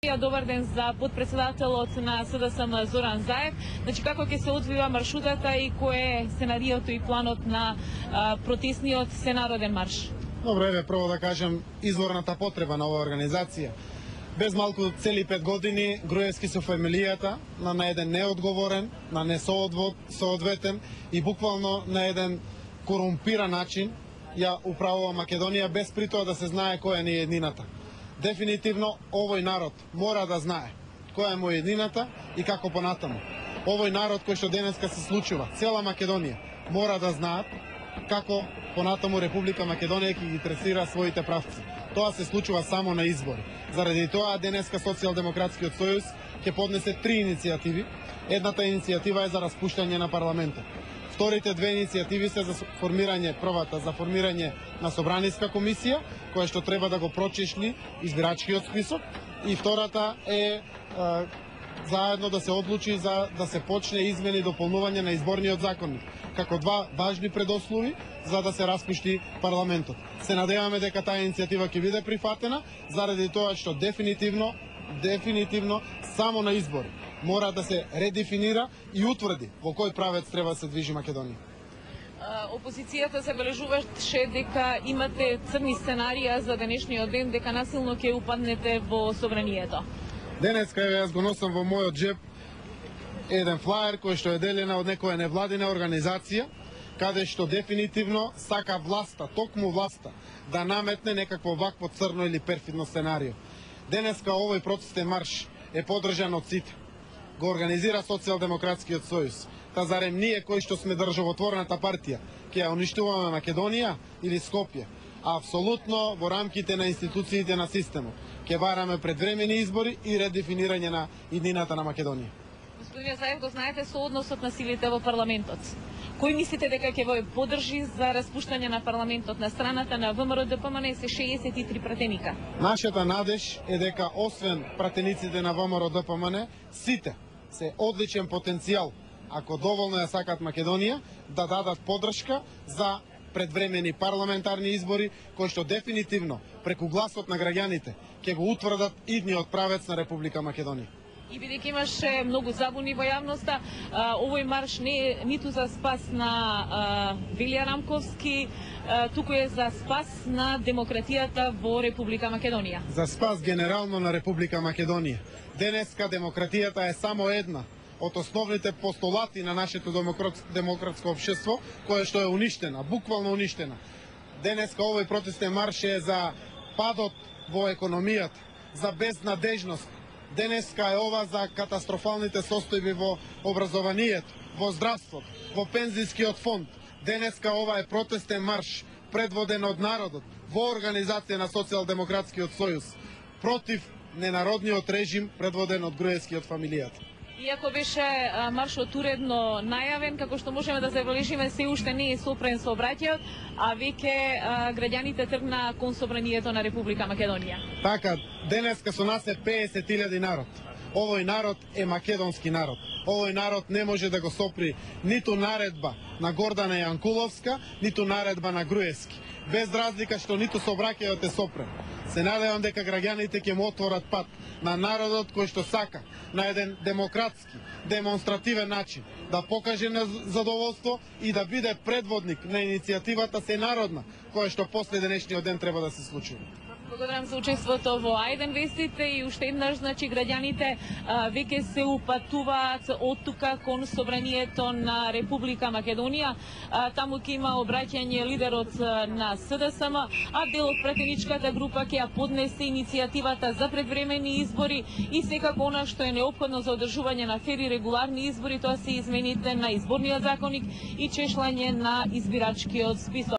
Добар ден за подпредседателот на СДСМ Зоран Заев. Значи, како ќе се одвива маршрутата и кој е сценариото и планот на протестниот всенароден марш? Добро, еве прво да кажам изворната потреба на оваа организација. Без малку цели 5 години Груевски со фамилијата на еден неодговорен, на несоодветен и буквално на еден корумпиран начин ја управува Македонија без при тоа да се знае која ни е еднината. Дефинитивно овој народ мора да знае која му е еднината и како понатаму. Овој народ кој што денеска се случува, цела Македонија мора да знаат како понатаму Република Македонија ќе ги тресира своите правци. Тоа се случува само на избори. Заради тоа денеска Социјалдемократскиот сојуз ќе поднесе 3 иницијативи. Едната иницијатива е за распуштање на парламентот. Вторите две иницијативи се за формирање, првата за формирање на собраниска комисија, која што треба да го прочешли избирачкиот список, и втората е заедно да се одлучи за да се почне измени и дополнување на изборниот законник, како два важни предуслови за да се распушти парламентот. Се надеваме дека таа иницијатива ќе биде прифатена, заради тоа што дефинитивно само на избори мора да се редефинира и утврди во кој правец треба да се движи Македонија. Опозицијата забележуваше дека имате црни сценарија за денешниот ден, дека насилно ќе упаднете во собранието. Денеска јас го носам во мојот джеб еден флаер кој што е делена од некоја невладина организација, каде што дефинитивно сака власта, токму власта, да наметне некакво вакво црно или перфидно сценарио. Денеска овој протестен марш е поддржан од сите. Го организира Социјалдемократскиот сојуз. Та зарем ние кои што сме државотворната партија ќе ја уништуваме Македонија или Скопје? Апсолутно во рамките на институциите на системот. Ќе бараме предвремени избори и редефинирање на иднината на Македонија. Господин Заев, го знаете со односот на силите во парламентот. Кој мислите дека ќе го поддржи за распуштање на парламентот? На страната на ВМРО-ДПМН се 63 пратеника. Нашата надеж е дека освен пратениците на ВМРО-ДПМН, сите се одличен потенцијал, ако доволно ја сакат Македонија, да дадат поддршка за предвремени парламентарни избори, кои што дефинитивно преку гласот на граѓаните ќе го утврдат идниот правец на Република Македонија. И бидејќи имаше многу забуни во јавноста, овој марш не е ниту за спас на Велија Рамковски, туку е за спас на демократијата во Република Македонија. За спас генерално на Република Македонија. Денеска демократијата е само една од основните постулати на нашето демократско општество, кое што е уништена, буквално уништена. Денеска овој протестен марш е за падот во економијата, за безнадежност. Денеска е ова за катастрофалните состојби во образованието, во здравството, во пензискиот фонд. Денеска ова е протестен марш предводен од народот во организација на Социјалдемократскиот сојуз против ненародниот режим предводен од Груевскиот фамилијата. Иако беше маршот уредно најавен, како што можеме да забележиме, се уште не е сопрен сообраќајот, а веќе граѓаните тргна кон собранието на Република Македонија. Така, денеска со нас е 50.000 народ. Овој народ е македонски народ. Овој народ не може да го сопри ниту наредба на Гордана Јанкуловска, ниту наредба на Груевски. Без разлика што ниту сообраќајот е сопрен. Се надевам дека граѓаните ќе му отворат пат на народот кој што сака на еден демократски, демонстративен начин да покаже задоволство и да биде предводник на иницијативата Сенародна, која што после денешниот ден треба да се случи. Благодарам за учеството во Ајден вестите и уште еднаш, значи, граѓаните веќе се упатуваат од тука кон собранието на Република Македонија. Таму ќе има обраќање лидерот на СДСМ, а дел од пратеничката група ќе ја поднесе иницијативата за предвремени избори и секако она што е неопходно за одржување на фер и регуларни избори, тоа се измените на изборниот законник и чешлање на избирачкиот список.